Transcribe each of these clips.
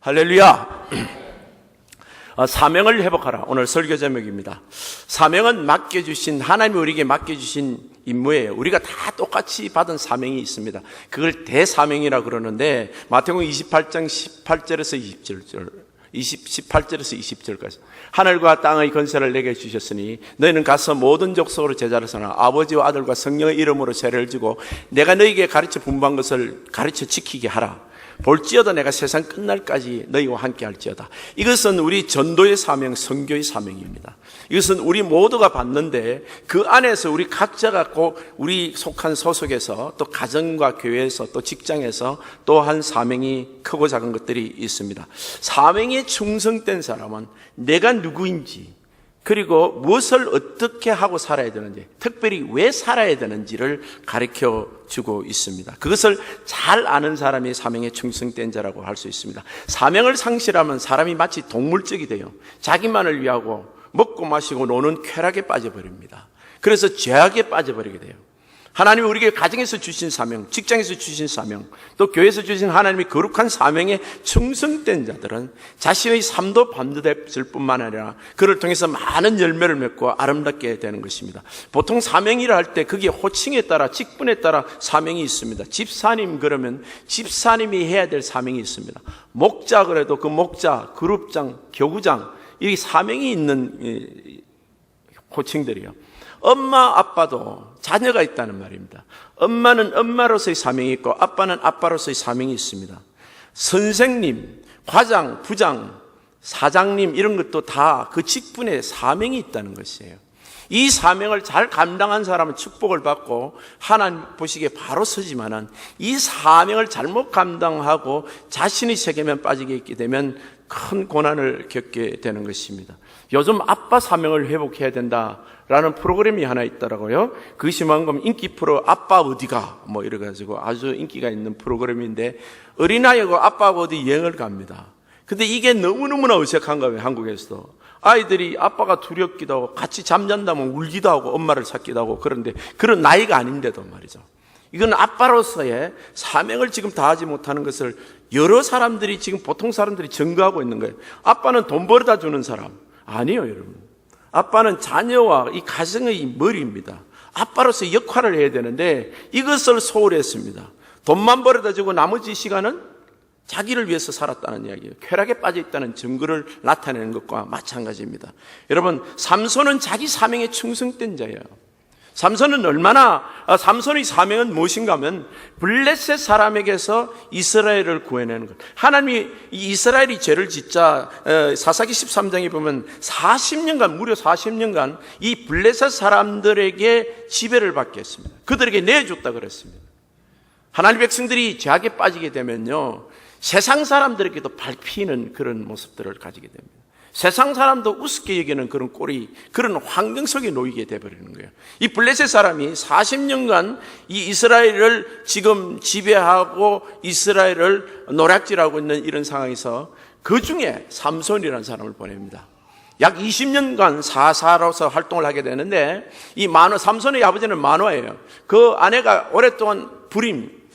할렐루야. 사명을 회복하라. 오늘 설교 제목입니다. 사명은 맡겨주신, 하나님이 우리에게 맡겨주신 임무예요. 우리가 다 똑같이 받은 사명이 있습니다. 그걸 대사명이라고 그러는데 마태복음 28장 18절에서 20절까지 하늘과 땅의 권세를 내게 주셨으니 너희는 가서 모든 족속으로 제자를 삼아 아버지와 아들과 성령의 이름으로 세례를 주고 내가 너희에게 가르쳐 분부한 것을 가르쳐 지키게 하라. 볼지어다 내가 세상 끝날까지 너희와 함께 할지어다. 이것은 우리 전도의 사명, 선교의 사명입니다. 이것은 우리 모두가 받는데 그 안에서 우리 각자가 꼭 우리 속한 소속에서 또 가정과 교회에서 또 직장에서 또한 사명이 크고 작은 것들이 있습니다. 사명에 충성된 사람은 내가 누구인지 그리고 무엇을 어떻게 하고 살아야 되는지, 특별히 왜 살아야 되는지를 가르쳐 주고 있습니다. 그것을 잘 아는 사람이 사명에 충성된 자라고 할 수 있습니다. 사명을 상실하면 사람이 마치 동물적이 돼요. 자기만을 위하고 먹고 마시고 노는 쾌락에 빠져버립니다. 그래서 죄악에 빠져버리게 돼요. 하나님이 우리에게 가정에서 주신 사명, 직장에서 주신 사명, 또 교회에서 주신 하나님의 거룩한 사명에 충성된 자들은 자신의 삶도 반듯해질 뿐만 아니라 그를 통해서 많은 열매를 맺고 아름답게 되는 것입니다. 보통 사명이라 할 때 그게 호칭에 따라, 직분에 따라 사명이 있습니다. 집사님 그러면 집사님이 해야 될 사명이 있습니다. 목자 그래도 그 목자, 그룹장, 교구장, 이 사명이 있는 호칭들이요. 엄마, 아빠도 자녀가 있다는 말입니다. 엄마는 엄마로서의 사명이 있고 아빠는 아빠로서의 사명이 있습니다. 선생님, 과장, 부장, 사장님 이런 것도 다 그 직분에 사명이 있다는 것이에요. 이 사명을 잘 감당한 사람은 축복을 받고 하나님 보시기에 바로 서지만은 이 사명을 잘못 감당하고 자신의 세계면 빠지게 있게 되면 큰 고난을 겪게 되는 것입니다. 요즘 아빠 사명을 회복해야 된다라는 프로그램이 하나 있더라고요. 그 심한 건 인기 프로 아빠 어디가 뭐 이래가지고 아주 인기가 있는 프로그램인데 어린아이하고 아빠하고 어디 여행을 갑니다. 근데 이게 너무너무나 어색한 거예요. 한국에서도 아이들이 아빠가 두렵기도 하고 같이 잠잔다면 울기도 하고 엄마를 찾기도 하고 그런데 그런 나이가 아닌데도 말이죠. 이건 아빠로서의 사명을 지금 다하지 못하는 것을 여러 사람들이 지금 보통 사람들이 증거하고 있는 거예요. 아빠는 돈 벌어다 주는 사람 아니에요, 여러분. 아빠는 자녀와 이 가정의 머리입니다. 아빠로서 역할을 해야 되는데 이것을 소홀했습니다. 돈만 벌어다 주고 나머지 시간은 자기를 위해서 살았다는 이야기예요. 쾌락에 빠져 있다는 증거를 나타내는 것과 마찬가지입니다. 여러분, 삼손은 자기 사명에 충성된 자예요. 삼손의 사명은 무엇인가 하면 블레셋 사람에게서 이스라엘을 구해내는 것. 하나님이 이 이스라엘이 죄를 짓자 사사기 13장에 보면 40년간 무려 40년간 이 블레셋 사람들에게 지배를 받게 했습니다. 그들에게 내줬다 그랬습니다. 하나님 백성들이 죄악에 빠지게 되면요 세상 사람들에게도 밟히는 그런 모습들을 가지게 됩니다. 세상 사람도 우습게 여기는 그런 꼴이, 그런 환경 속에 놓이게 되어버리는 거예요. 이 블레셋 사람이 40년간 이 이스라엘을 지금 지배하고 이스라엘을 노략질하고 있는 이런 상황에서 그 중에 삼손이라는 사람을 보냅니다. 약 20년간 사사로서 활동을 하게 되는데 이 삼손의 아버지는 만화예요. 그 아내가 오랫동안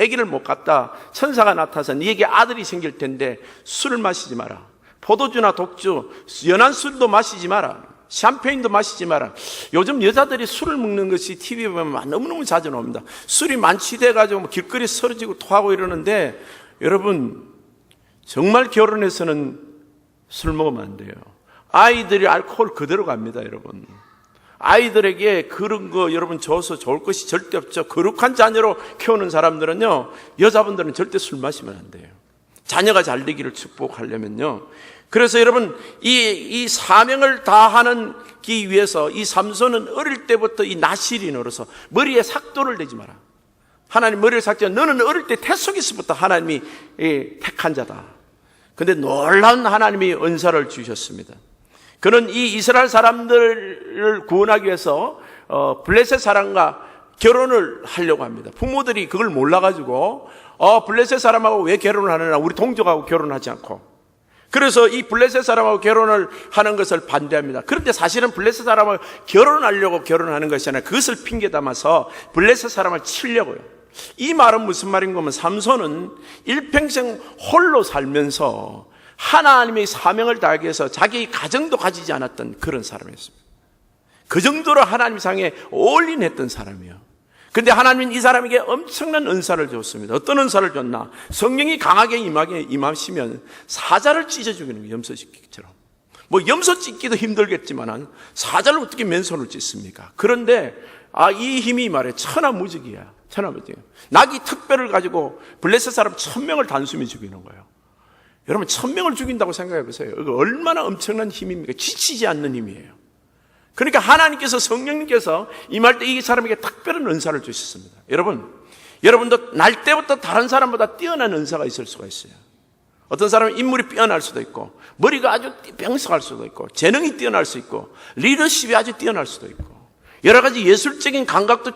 아기를 못 갖다 천사가 나타나서 네게 아들이 생길 텐데 술을 마시지 마라. 포도주나 독주, 연한 술도 마시지 마라. 샴페인도 마시지 마라. 요즘 여자들이 술을 먹는 것이 TV에 보면 너무너무 자주 나옵니다. 술이 만취돼가지고 길거리에 쓰러지고 토하고 이러는데 여러분 정말 결혼해서는 술 먹으면 안 돼요. 아이들이 알코올 그대로 갑니다, 여러분. 아이들에게 그런 거 여러분 줘서 좋을 것이 절대 없죠. 거룩한 자녀로 키우는 사람들은요, 여자분들은 절대 술 마시면 안 돼요. 자녀가 잘 되기를 축복하려면요. 그래서 여러분 이 사명을 다하는 기 위해서 이 삼손은 어릴 때부터 이 나실인으로서 머리에 삭도를 내지 마라. 하나님 머리를 삭제. 너는 어릴 때 태 속에서부터 하나님이 택한 자다. 그런데 놀라운 하나님이 은사를 주셨습니다. 그는 이 이스라엘 사람들을 구원하기 위해서 블레셋 사람과 결혼을 하려고 합니다. 부모들이 그걸 몰라가지고 블레셋 사람하고 왜 결혼을 하느냐, 우리 동족하고 결혼하지 않고. 그래서 이 블레셋 사람하고 결혼을 하는 것을 반대합니다. 그런데 사실은 블레셋 사람하고 결혼하려고 결혼하는 것이 아니라 그것을 핑계 삼아서 블레셋 사람을 치려고요. 이 말은 무슨 말인 거면 삼손은 일평생 홀로 살면서 하나님의 사명을 다하기 위해서 자기 가정도 가지지 않았던 그런 사람이었습니다. 그 정도로 하나님 상에 올인했던 사람이에요. 근데 하나님은 이 사람에게 엄청난 은사를 줬습니다. 어떤 은사를 줬나? 성령이 강하게 임하시면 사자를 찢어 죽이는 거예요. 염소 찢기처럼. 뭐 염소 찢기도 힘들겠지만 사자를 어떻게 맨손을 찢습니까? 그런데 이 힘이 말해 천하무적이야. 천하무적. 나귀 특별을 가지고 블레셋 사람 1000명을 단숨에 죽이는 거예요. 여러분 1000명을 죽인다고 생각해 보세요. 이거 얼마나 엄청난 힘입니까? 지치지 않는 힘이에요. 그러니까 하나님께서 성령님께서 임할 때 이 사람에게 특별한 은사를 주셨습니다. 여러분도 날 때부터 다른 사람보다 뛰어난 은사가 있을 수가 있어요. 어떤 사람은 인물이 뛰어날 수도 있고 머리가 아주 병석할 수도 있고 재능이 뛰어날 수 있고 리더십이 아주 뛰어날 수도 있고 여러 가지 예술적인 감각도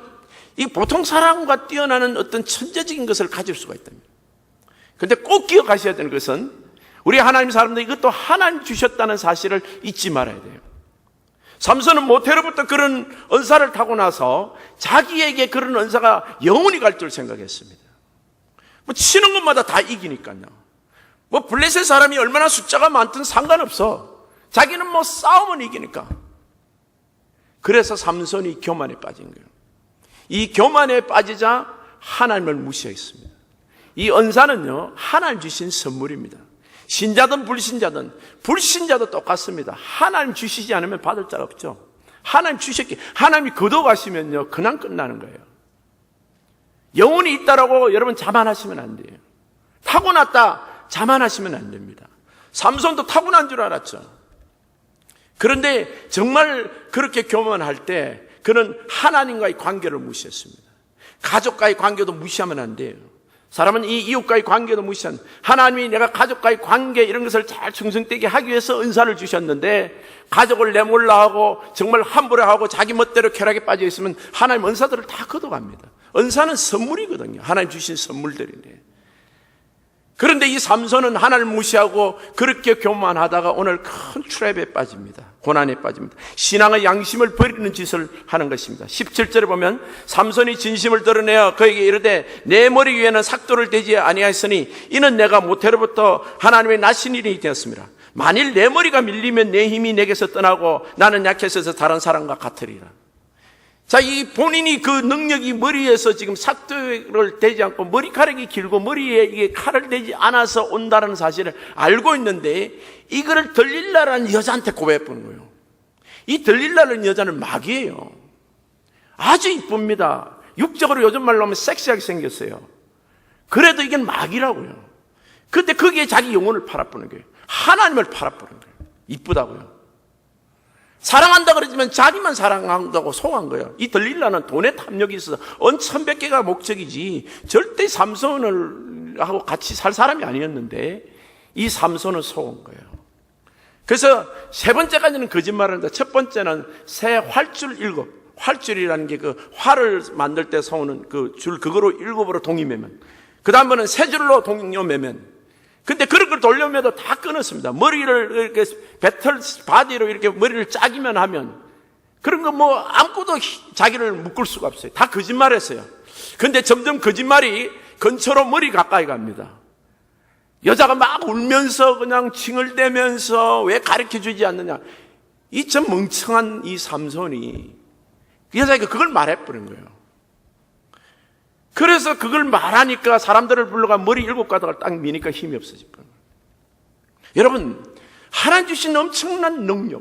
이 보통 사람과 뛰어나는 어떤 천재적인 것을 가질 수가 있답니다. 그런데 꼭 기억하셔야 되는 것은 우리 하나님 사람들 이것도 하나님 주셨다는 사실을 잊지 말아야 돼요. 삼손은 모태로부터 그런 은사를 타고 나서 자기에게 그런 은사가 영원히 갈 줄 생각했습니다. 뭐 치는 것마다 다 이기니까요. 뭐 블레셋 사람이 얼마나 숫자가 많든 상관없어. 자기는 뭐 싸우면 이기니까. 그래서 삼손이 교만에 빠진 거예요. 이 교만에 빠지자 하나님을 무시했습니다. 이 은사는요, 하나님 주신 선물입니다. 신자든 불신자도 똑같습니다. 하나님 주시지 않으면 받을 자가 없죠. 하나님 주셨기, 하나님이 거둬가시면요, 그냥 끝나는 거예요. 영혼이 있다라고 여러분 자만하시면 안 돼요. 타고났다 자만하시면 안 됩니다. 삼손도 타고난 줄 알았죠. 그런데 정말 그렇게 교만할 때 그는 하나님과의 관계를 무시했습니다. 가족과의 관계도 무시하면 안 돼요. 사람은 이 이웃과의 관계도 무시한, 하나님이 내가 가족과의 관계 이런 것을 잘 충성되게 하기 위해서 은사를 주셨는데 가족을 내몰라 하고 정말 함부로 하고 자기 멋대로 쾌락에 빠져 있으면 하나님 은사들을 다 걷어갑니다. 은사는 선물이거든요. 하나님 주신 선물들인데. 그런데 이 삼손은 하나님을 무시하고 그렇게 교만하다가 오늘 큰 트랩에 빠집니다. 고난에 빠집니다. 신앙의 양심을 버리는 짓을 하는 것입니다. 17절에 보면 삼손이 진심을 드러내어 그에게 이르되 내 머리 위에는 삭도를 대지 아니하였으니 이는 내가 모태로부터 하나님의 나신 일이 되었습니다. 만일 내 머리가 밀리면 내 힘이 내게서 떠나고 나는 약해서 다른 사람과 같으리라. 자, 이 본인이 그 능력이 머리에서 지금 삭도를 대지 않고 머리카락이 길고 머리에 이게 칼을 대지 않아서 온다는 사실을 알고 있는데 이거를 들릴라라는 여자한테 고백해보는 거예요. 이 들릴라라는 여자는 마귀예요. 아주 이쁩니다. 육적으로 요즘 말로 하면 섹시하게 생겼어요. 그래도 이게 마귀라고요. 그런데 거기에 자기 영혼을 팔아보는 거예요. 하나님을 팔아보는 거예요. 이쁘다고요. 사랑한다 그러지만 자기만 사랑한다고 속한 거예요. 이 들릴라는 돈에 탐욕이 있어서 천백개가 목적이지 절대 삼손을 하고 같이 살 사람이 아니었는데 이 삼손은 속은 거예요. 그래서 세 번째까지는 거짓말을 하는데 첫 번째는 새 활줄 7, 활줄이라는 게 그 활을 만들 때 세우는 그 줄, 그거로 7으로 동이매면, 그 다음에는 세 줄로 동요매면. 근데 그런 걸 돌려매도 다 끊었습니다. 머리를 이렇게 배틀 바디로 이렇게 머리를 짜기만 하면 그런 거 뭐 아무것도 자기를 묶을 수가 없어요. 다 거짓말했어요. 근데 점점 거짓말이 근처로 머리 가까이 갑니다. 여자가 막 울면서 그냥 칭얼대면서 왜 가르쳐주지 않느냐. 이 참 멍청한 이 삼손이 그 여자에게 그걸 말해버린 거예요. 그래서 그걸 말하니까 사람들을 불러가 머리 7가닥을 딱 미니까 힘이 없어질 거예요. 여러분, 하나님 주신 엄청난 능력,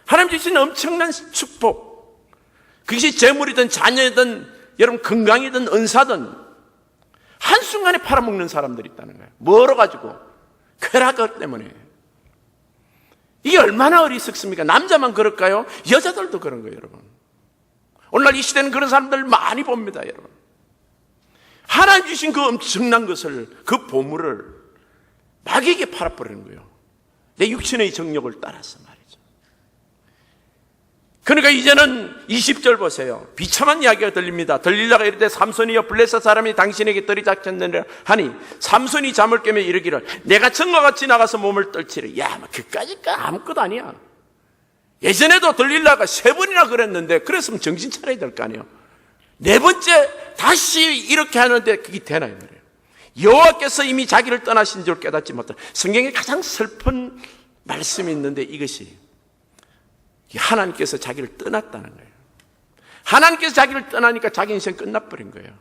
하나님 주신 엄청난 축복, 그것이 재물이든 자녀든 여러분 건강이든 은사든 한순간에 팔아먹는 사람들이 있다는 거예요. 멀어가지고 쾌락 때문에. 이게 얼마나 어리석습니까? 남자만 그럴까요? 여자들도 그런 거예요, 여러분. 오늘날 이 시대는 그런 사람들 많이 봅니다, 여러분. 하나님 주신 그 엄청난 것을, 그 보물을 마귀에게 팔아버리는 거예요. 내 육신의 정욕을 따라서 말이죠. 그러니까 이제는 20절 보세요. 비참한 이야기가 들립니다. 들릴라가 이르되 삼손이여 블레셋 사람이 당신에게 뜰이 작혔느니라 하니 삼손이 잠을 깨며 이르기를 내가 전과 같이 나가서 몸을 떨치리. 야, 뭐 그까짓까 아무것도 아니야. 예전에도 들릴라가 3번이나 그랬는데 그랬으면 정신 차려야 될 거 아니에요. 4번째 다시 이렇게 하는데 그게 되나 이 말이에요. 여호와께서 이미 자기를 떠나신 줄 깨닫지 못한, 성경에 가장 슬픈 말씀이 있는데 이것이 하나님께서 자기를 떠났다는 거예요. 하나님께서 자기를 떠나니까 자기 인생 끝나버린 거예요.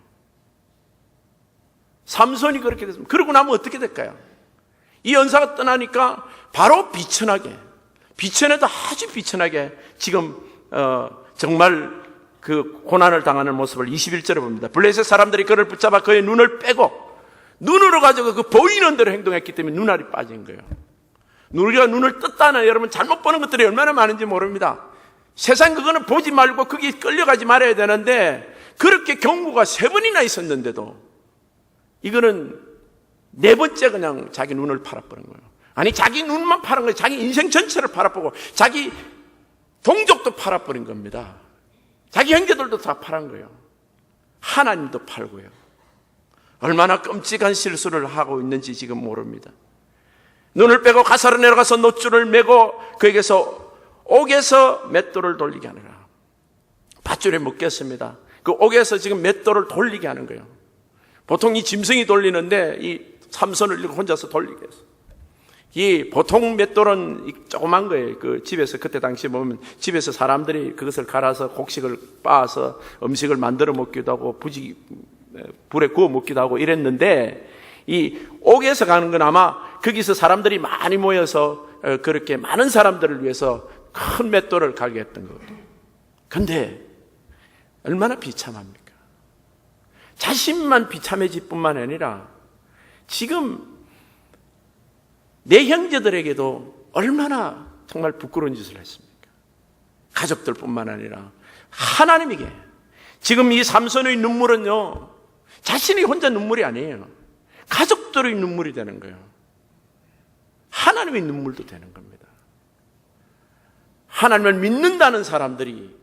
삼손이 그렇게 됐습니다. 그러고 나면 어떻게 될까요? 이 연사가 떠나니까 바로 비천하게, 비천에도 아주 비천하게 지금 정말 그 고난을 당하는 모습을 21절에 봅니다. 블레셋 사람들이 그를 붙잡아 그의 눈을 빼고 눈으로 가지고 그 보이는 대로 행동했기 때문에 눈알이 빠진 거예요. 우리가 눈을 떴다는, 여러분 잘못 보는 것들이 얼마나 많은지 모릅니다. 세상 그거는 보지 말고 거기에 끌려가지 말아야 되는데 그렇게 경고가 3번이나 있었는데도 이거는 4번째 그냥 자기 눈을 팔아버린 거예요. 아니 자기 눈만 팔은 거예요. 자기 인생 전체를 팔아보고 자기 동족도 팔아버린 겁니다. 자기 형제들도 다 팔은 거예요. 하나님도 팔고요. 얼마나 끔찍한 실수를 하고 있는지 지금 모릅니다. 눈을 빼고 가사로 내려가서 놋줄을 메고 그에게서 옥에서 맷돌을 돌리게 하느라. 밧줄에 묶였습니다. 그 옥에서 지금 맷돌을 돌리게 하는 거예요. 보통 이 짐승이 돌리는데 이 삼손을 혼자서 돌리게 했어요. 이 보통 맷돌은 조그만 거예요. 그 집에서 그때 당시 보면 집에서 사람들이 그것을 갈아서 곡식을 빻아서 음식을 만들어 먹기도 하고 불에 구워 먹기도 하고 이랬는데 이 옥에서 가는 건 아마 거기서 사람들이 많이 모여서 그렇게 많은 사람들을 위해서 큰 맷돌을 갈게 했던 거거든요. 근데 얼마나 비참합니까? 자신만 비참해질 뿐만 아니라 지금 내 형제들에게도 얼마나 정말 부끄러운 짓을 했습니까? 가족들 뿐만 아니라 하나님에게. 지금 이 삼손의 눈물은요, 자신이 혼자 눈물이 아니에요. 가족들의 눈물이 되는 거예요. 하나님의 눈물도 되는 겁니다. 하나님을 믿는다는 사람들이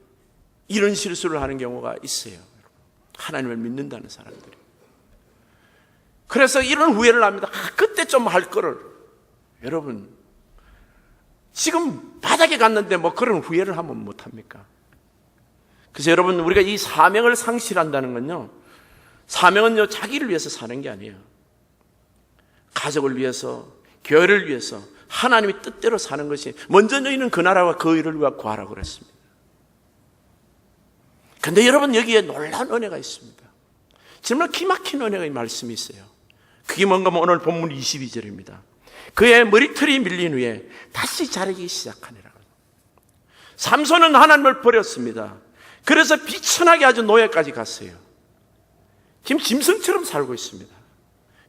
이런 실수를 하는 경우가 있어요. 하나님을 믿는다는 사람들이. 그래서 이런 후회를 합니다. 그때 좀 할 거를. 여러분, 지금 바닥에 갔는데 뭐 그런 후회를 하면 못합니까? 그래서 여러분, 우리가 이 사명을 상실한다는 건요, 사명은요, 자기를 위해서 사는 게 아니에요. 가족을 위해서, 교회를 위해서, 하나님의 뜻대로 사는 것이, 먼저 너희는 그 나라와 그 의를 위하여 구하라고 그랬습니다. 근데 여러분, 여기에 놀라운 은혜가 있습니다. 정말 기막힌 은혜의 말씀이 있어요. 그게 뭔가 하면 오늘 본문 22절입니다. 그의 머리털이 밀린 후에 다시 자라기 시작하니라. 삼손은 하나님을 버렸습니다. 그래서 비천하게 아주 노예까지 갔어요. 지금 짐승처럼 살고 있습니다.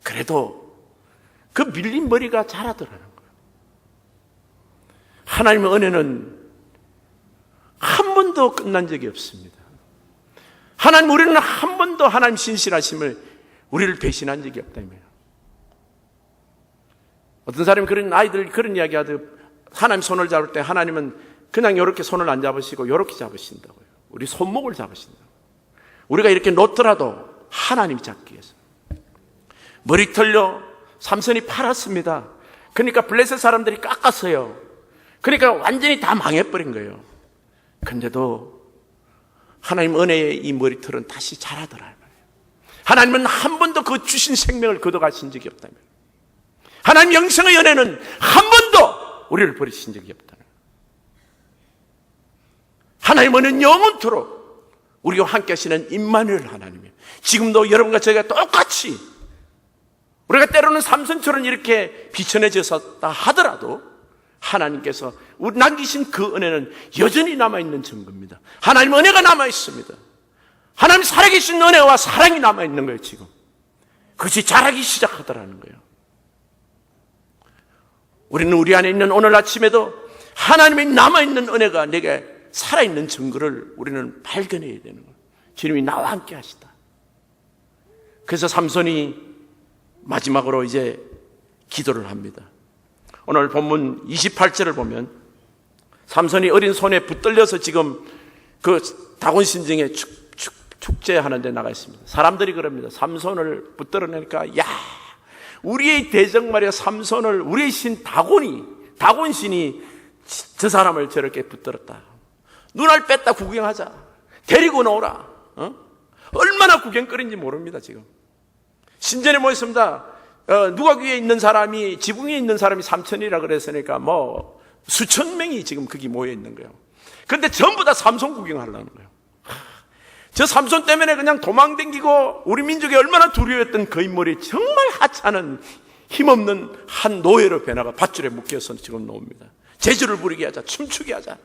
그래도 그 밀린 머리가 자라더라는 거예요. 하나님의 은혜는 한 번도 끝난 적이 없습니다. 하나님, 우리는 한 번도 하나님 신실하심을 우리를 배신한 적이 없다며. 어떤 사람이 그런 아이들 그런 이야기 하듯 하나님 손을 잡을 때 하나님은 그냥 이렇게 손을 안 잡으시고 이렇게 잡으신다고요. 우리 손목을 잡으신다고. 우리가 이렇게 놓더라도 하나님이 잡기 위해서. 머리털요, 삼손이 팔았습니다. 그러니까 블레셋 사람들이 깎았어요. 그러니까 완전히 다 망해버린 거예요. 근데도 하나님 은혜의 이 머리털은 다시 자라더라. 하나님은 한 번도 그 주신 생명을 거둬가신 적이 없다며. 하나님 영생의 은혜는 한 번도 우리를 버리신 적이 없다는. 하나님 은혜는 영원토록 우리와 함께 하시는 임마누엘 하나님이에요. 지금도 여러분과 저희가 똑같이 우리가 때로는 삼손처럼 이렇게 비천해졌다 하더라도 하나님께서 우리 남기신 그 은혜는 여전히 남아있는 증거입니다. 하나님 은혜가 남아있습니다. 하나님 살아계신 은혜와 사랑이 남아있는 거예요. 지금 그것이 자라기 시작하더라는 거예요. 우리는 우리 안에 있는 오늘 아침에도 하나님의 남아있는 은혜가 내게 살아있는 증거를 우리는 발견해야 되는 거예요. 주님이 나와 함께 하시다. 그래서 삼손이 마지막으로 이제 기도를 합니다. 오늘 본문 28절을 보면 삼손이 어린 손에 붙들려서 지금 그 다곤신정에 축제하는 데 나가 있습니다. 사람들이 그럽니다. 삼손을 붙들어내니까 야, 우리의 대적 말이야. 삼손을 우리의 신 다곤신이 저 사람을 저렇게 붙들었다. 눈알 뺐다 구경하자. 데리고 나오라. 얼마나 구경거리인지 모릅니다. 지금 신전에 모였습니다. 누가 위에 있는 사람이, 지붕 위에 있는 사람이 3천이라 그랬으니까 뭐 수천 명이 지금 거기 모여 있는 거예요. 근데 전부 다 삼손 구경하려는 거예요. 저 삼손 때문에 그냥 도망댕기고 우리 민족이 얼마나 두려웠던 그 인물이 정말 하찮은 힘없는 한 노예로 변화가 밧줄에 묶여서 지금 나옵니다. 재주를 부리게 하자, 춤추게 하자.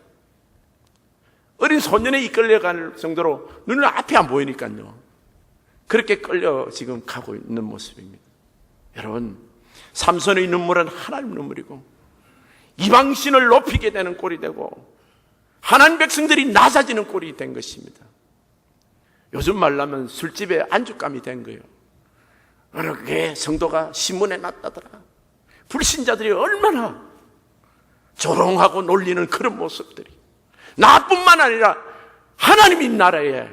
어린 소년에 이끌려갈 정도로 눈을 앞이 안 보이니까요. 그렇게 끌려 지금 가고 있는 모습입니다. 여러분, 삼손의 눈물은 하나님 눈물이고 이방신을 높이게 되는 꼴이 되고 하나님 백성들이 낮아지는 꼴이 된 것입니다. 요즘 말하면 술집에 안주감이 된 거예요. 어느 게 성도가 신문에 났다더라. 불신자들이 얼마나 조롱하고 놀리는 그런 모습들이, 나뿐만 아니라 하나님의 나라에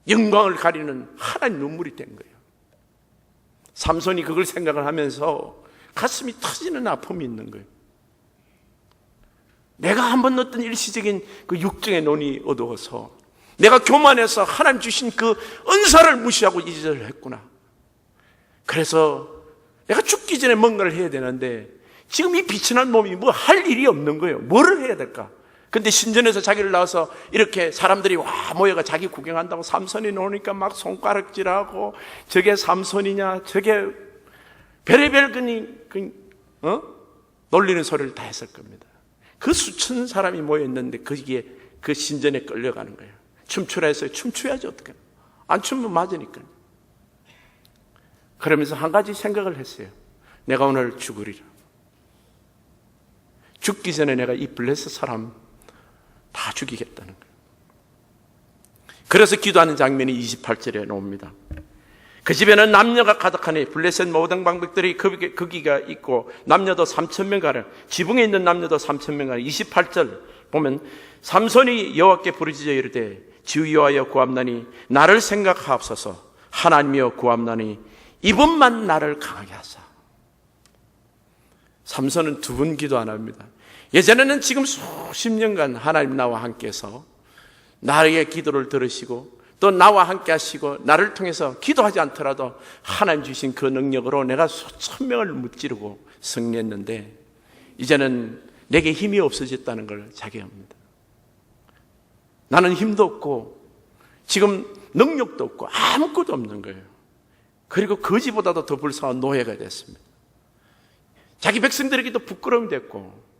영광을 가리는 하나님 눈물이 된 거예요. 삼손이 그걸 생각을 하면서 가슴이 터지는 아픔이 있는 거예요. 내가 한번 어떤 일시적인 그 육정의 논이 어두워서 내가 교만해서 하나님 주신 그 은사를 무시하고 이지를 했구나. 그래서 내가 죽기 전에 뭔가를 해야 되는데 지금 이 비천한 몸이 뭐 할 일이 없는 거예요. 뭐를 해야 될까? 근데 신전에서 자기를 나와서 이렇게 사람들이 와 모여가 자기 구경한다고 삼손이 나오니까 막 손가락질하고 저게 삼손이냐, 저게 별의별 놀리는 소리를 다 했을 겁니다. 그 수천 사람이 모였는데 거기에 그 신전에 끌려가는 거예요. 춤추라 했어요. 춤춰야지 어떡해. 안 추면 맞으니까. 그러면서 한 가지 생각을 했어요. 내가 오늘 죽으리라. 죽기 전에 내가 이 블레셋 사람 다 죽이겠다는 거예요. 그래서 기도하는 장면이 28절에 나옵니다. 그 집에는 남녀가 가득하니 블레셋 모든 방백들이 거기가 있고 남녀도 3,000명 가량, 지붕에 있는 남녀도 3,000명 가량. 28절 보면 삼손이 여호와께 부르짖어 이르되 주 여호와여 구함나니 나를 생각하옵소서. 하나님이여 구함나니 이분만 나를 강하게 하사. 삼손은 두 번 기도 안 합니다. 예전에는 지금 수십 년간 하나님 나와 함께해서 나의 기도를 들으시고 또 나와 함께 하시고 나를 통해서 기도하지 않더라도 하나님 주신 그 능력으로 내가 수천 명을 무찌르고 승리했는데 이제는 내게 힘이 없어졌다는 걸 자기합니다. 나는 힘도 없고 지금 능력도 없고 아무것도 없는 거예요. 그리고 거지보다도 더 불쌍한 노예가 됐습니다. 자기 백성들에게도 부끄러움이 됐고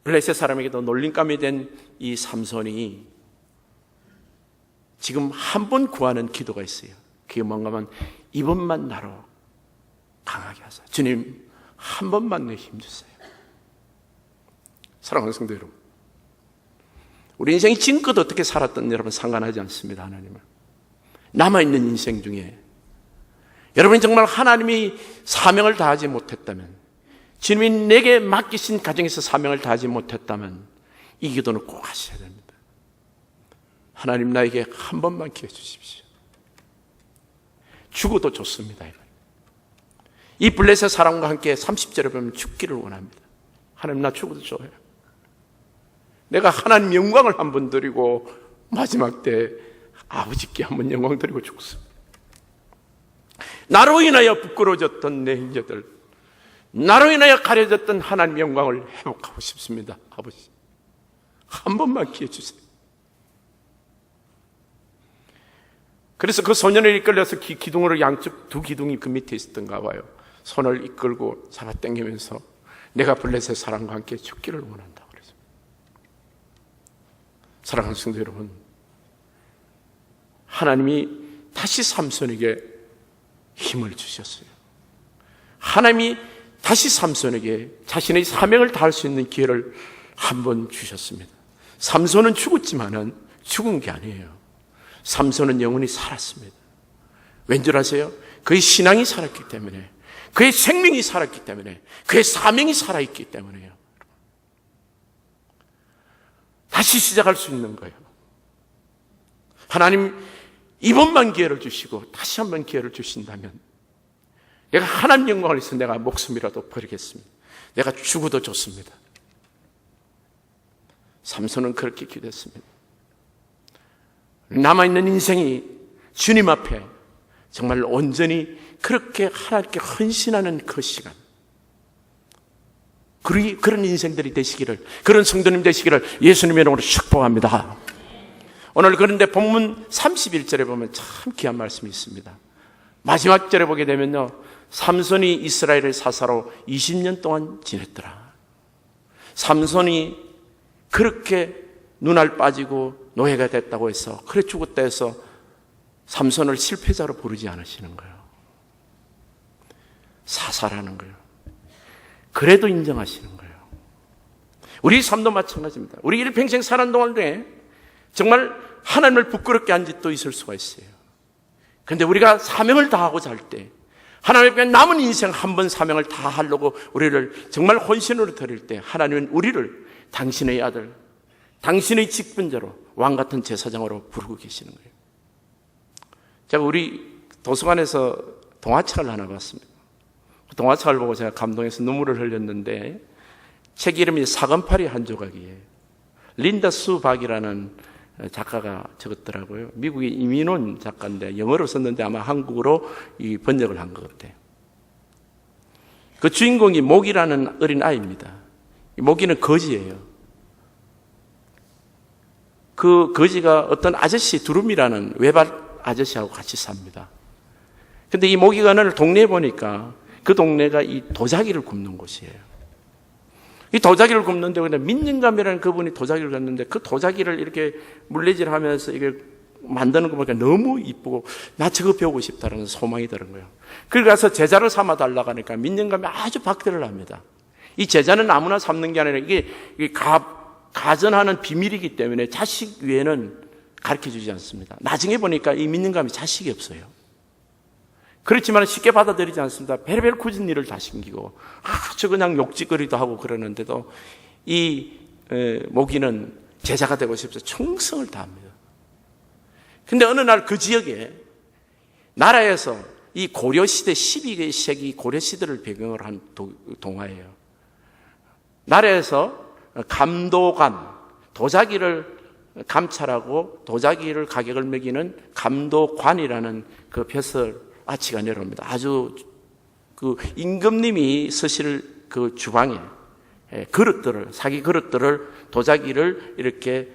블레셋 사람에게도 놀림감이 된 이 삼손이 지금 한 번 구하는 기도가 있어요. 그게 뭔가 하면 이번만 나로 강하게 하사. 주님 한 번만 내 힘 주세요. 사랑하는 성도 여러분, 우리 인생이 지금껏 어떻게 살았던 여러분 상관하지 않습니다. 하나님은 남아있는 인생 중에 여러분이 정말 하나님이 사명을 다하지 못했다면, 주님이 내게 맡기신 가정에서 사명을 다하지 못했다면 이 기도는 꼭 하셔야 됩니다. 하나님 나에게 한 번만 기회 주십시오. 죽어도 좋습니다. 이 블레셋 사람과 함께 30절에 보면 죽기를 원합니다. 하나님 나 죽어도 좋아요. 내가 하나님 영광을 한번 드리고 마지막 때 아버지께 한번 영광 드리고 죽습니다. 나로 인하여 부끄러워졌던 내 형제들, 나로 인하여 가려졌던 하나님 영광을 회복하고 싶습니다. 아버지 한 번만 기회 주세요. 그래서 그 소년을 이끌려서 기둥으로 양쪽 두 기둥이 그 밑에 있었던가 봐요. 손을 이끌고 잡아당기면서 내가 블레셋 사람과 함께 죽기를 원한다 그래서. 사랑하는 성도 여러분, 하나님이 다시 삼손에게 힘을 주셨어요. 하나님이 다시 삼손에게 자신의 사명을 다할 수 있는 기회를 한 번 주셨습니다. 삼손은 죽었지만은 죽은 게 아니에요. 삼손은 영원히 살았습니다. 왠줄 아세요? 그의 신앙이 살았기 때문에, 그의 생명이 살았기 때문에, 그의 사명이 살아있기 때문에요. 다시 시작할 수 있는 거예요. 하나님 이번만 기회를 주시고 다시 한번 기회를 주신다면 내가 하나님 영광을 위해서 내가 목숨이라도 버리겠습니다. 내가 죽어도 좋습니다. 삼손은 그렇게 기도했습니다. 남아있는 인생이 주님 앞에 정말 온전히 그렇게 하나님께 헌신하는 그 시간, 그런 인생들이 되시기를, 그런 성도님 되시기를 예수님의 이름으로 축복합니다. 오늘 그런데 본문 31절에 보면 참 귀한 말씀이 있습니다. 마지막 절에 보게 되면요, 삼손이 이스라엘의 사사로 20년 동안 지냈더라. 삼손이 그렇게 눈알 빠지고 노예가 됐다고 해서 그래 죽었다 해서 삼손을 실패자로 부르지 않으시는 거예요. 사사라는 거예요. 그래도 인정하시는 거예요. 우리 삶도 마찬가지입니다. 우리 일평생 사는 동안 중에 정말 하나님을 부끄럽게 한 짓도 있을 수가 있어요. 그런데 우리가 사명을 다하고자 할 때, 하나님께 남은 인생 한 번 사명을 다 하려고 우리를 정말 혼신으로 드릴 때, 하나님은 우리를 당신의 아들, 당신의 직분자로 왕같은 제사장으로 부르고 계시는 거예요. 제가 우리 도서관에서 동화책을 하나 봤습니다. 동화책을 보고 제가 감동해서 눈물을 흘렸는데, 책 이름이 사건팔이 한 조각이에요. 린다 수 박이라는 작가가 적었더라고요. 미국의 이민원 작가인데 영어로 썼는데 아마 한국어로 이 번역을 한 것 같아요. 그 주인공이 모기라는 어린 아이입니다. 이 모기는 거지예요. 그 거지가 어떤 아저씨, 두루미라는 외발 아저씨하고 같이 삽니다. 근데 이 모기가 어느 동네에 보니까 그 동네가 이 도자기를 굽는 곳이에요. 이 도자기를 굽는데, 근데 민영감이라는 그분이 도자기를 굽는데, 그 도자기를 이렇게 물레질 하면서 이게 만드는 거 보니까 너무 이쁘고, 나 저거 배우고 싶다는 소망이 드는 거예요. 그래 가서 제자를 삼아 달라고 하니까 민영감이 아주 박대를 합니다. 이 제자는 아무나 삼는 게 아니라 이게 가전하는 비밀이기 때문에 자식 외에는 가르쳐 주지 않습니다. 나중에 보니까 이 민영감이 자식이 없어요. 그렇지만 쉽게 받아들이지 않습니다. 별의별 굳은 일을 다 신기고 아주 그냥 욕짓거리도 하고 그러는데도 이 모기는 제자가 되고 싶어서 충성을 다합니다. 근데 어느 날 그 지역에 나라에서 이 고려시대 12세기 고려시대를 배경으로 한 동화예요. 나라에서 감도관, 도자기를 감찰하고 도자기를 가격을 매기는 감도관이라는 그 벼슬 아치가 내려옵니다. 아주 그 임금님이 쓰실 그 주방에 그릇들을, 사기 그릇들을, 도자기를 이렇게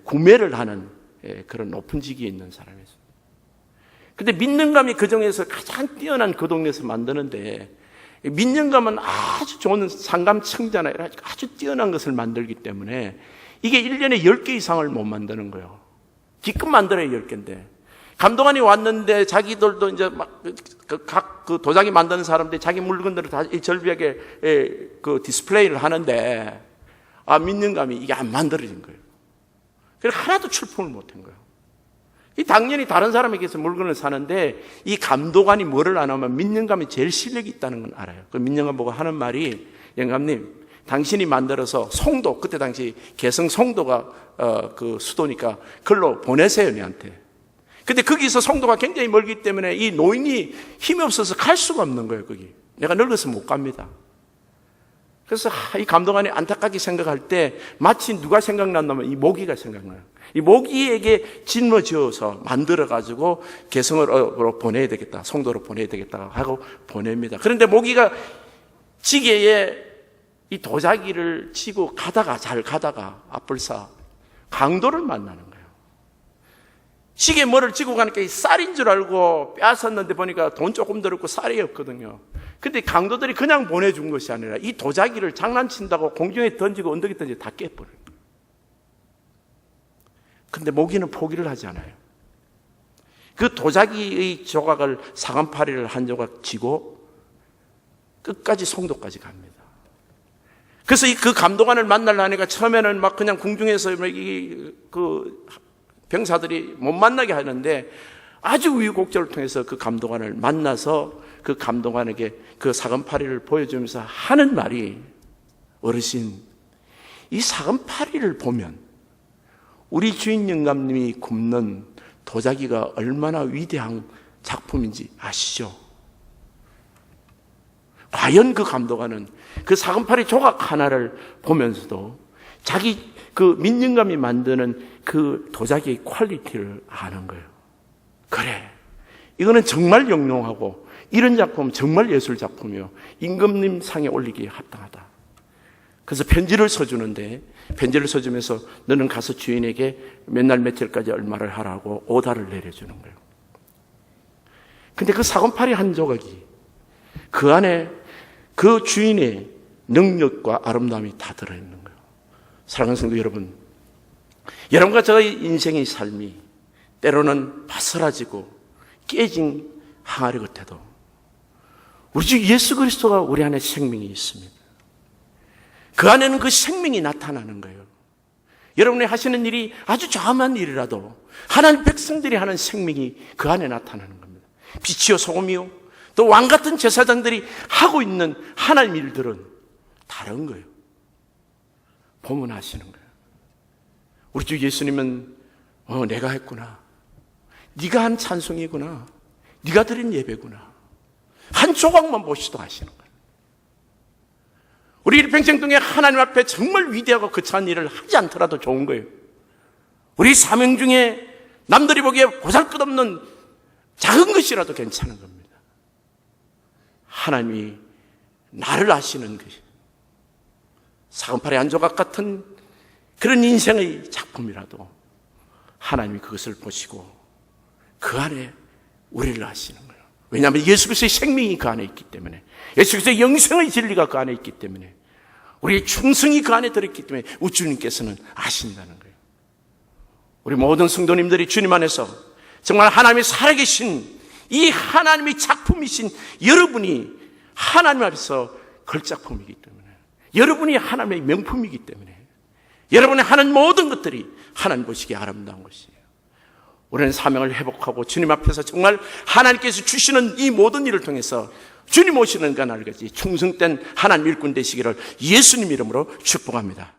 구매를 하는 그런 높은 직위에 있는 사람이었습니다. 근데 민영감이 그 중에서 가장 뛰어난 그 동네에서 만드는데, 민영감은 아주 좋은 상감청자나 아주 뛰어난 것을 만들기 때문에 이게 1년에 10개 이상을 못 만드는 거예요. 기껏 만들어야 10개인데. 감독관이 왔는데 자기들도 이제 막 각 그 도자기 만드는 사람들이 자기 물건들을 다 이 절벽에 그 디스플레이를 하는데, 민영감이 이게 안 만들어진 거예요. 그래서 하나도 출품을 못 한 거예요. 이 당연히 다른 사람에게서 물건을 사는데 이 감독관이 뭐를 안 하면 민영감이 제일 실력이 있다는 건 알아요. 그 민영감 보고 하는 말이, 영감님, 당신이 만들어서 송도, 그때 당시 개성 송도가 그 수도니까 그걸로 보내세요, 내한테. 근데 거기서 송도가 굉장히 멀기 때문에 이 노인이 힘이 없어서 갈 수가 없는 거예요, 거기. 내가 늙어서 못 갑니다. 그래서 이 감독관이 안타깝게 생각할 때 마치 누가 생각났냐면 이 모기가 생각나요. 이 모기에게 짊어지어서 만들어가지고 개성으로 보내야 되겠다, 송도로 보내야 되겠다 하고 보냅니다. 그런데 모기가 지게에 이 도자기를 치고 잘 가다가 앞불사 강도를 만나는 거예요. 시계에 뭐를 쥐고 가니까 이 쌀인 줄 알고 빼앗았는데 보니까 돈 조금 들었고 쌀이 없거든요. 근데 강도들이 그냥 보내준 것이 아니라 이 도자기를 장난친다고 공중에 던지고 언덕에 던지고 다 깨버려요. 근데 모기는 포기를 하지 않아요. 그 도자기의 조각을 사간파리를 한 조각 쥐고 끝까지 송도까지 갑니다. 그래서 그 감독관을 만나려니까 처음에는 막 그냥 궁중에서 그 병사들이 못 만나게 하는데 아주 우유곡절을 통해서 그 감독관을 만나서 그 감독관에게 그 사건파리를 보여주면서 하는 말이, 어르신, 이 사건파리를 보면 우리 주인 영감님이 굽는 도자기가 얼마나 위대한 작품인지 아시죠? 과연 그 감독관은 그 사건파리 조각 하나를 보면서도 자기 그 민영감이 만드는 그 도자기의 퀄리티를 아는 거예요. 그래, 이거는 정말 영롱하고 이런 작품은 정말 예술 작품이요. 임금님 상에 올리기에 합당하다. 그래서 편지를 써주는데 편지를 써주면서 너는 가서 주인에게 몇 날 며칠까지 얼마를 하라고 오다를 내려주는 거예요. 근데 그 사건팔이 한 조각이 그 안에 그 주인의 능력과 아름다움이 다 들어있는 거예요. 사랑하는 성도 여러분, 여러분과 저의 인생의 삶이 때로는 바스라지고 깨진 항아리 같아도 우리 주 예수 그리스도가 우리 안에 생명이 있습니다. 그 안에는 그 생명이 나타나는 거예요. 여러분이 하시는 일이 아주 조그만 일이라도 하나님 백성들이 하는 생명이 그 안에 나타나는 겁니다. 빛이요 소금이요 또 왕같은 제사장들이 하고 있는 하나님 일들은 다른 거예요. 보면 아시는 거예요. 우리 주 예수님은 내가 했구나. 네가 한 찬송이구나. 네가 드린 예배구나. 한 조각만 보시도 아시는 거예요. 우리 일평생 동에 하나님 앞에 정말 위대하고 거창한 일을 하지 않더라도 좋은 거예요. 우리 사명 중에 남들이 보기에 보잘것없는 작은 것이라도 괜찮은 겁니다. 하나님이 나를 아시는 것이 사건팔의 한 조각 같은 그런 인생의 작품이라도 하나님이 그것을 보시고 그 안에 우리를 아시는 거예요. 왜냐하면 예수 그리스도의 생명이 그 안에 있기 때문에, 예수 그리스도의 영생의 진리가 그 안에 있기 때문에, 우리의 충성이 그 안에 들어있기 때문에 우주님께서는 아신다는 거예요. 우리 모든 성도님들이 주님 안에서 정말 하나님이 살아계신 이 하나님의 작품이신 여러분이 하나님 앞에서 걸작품이기 때문에, 여러분이 하나님의 명품이기 때문에, 여러분이 하는 모든 것들이 하나님 보시기에 아름다운 것이에요. 우리는 사명을 회복하고 주님 앞에서 정말 하나님께서 주시는 이 모든 일을 통해서 주님 오시는 그날까지 충성된 하나님 일꾼 되시기를 예수님 이름으로 축복합니다.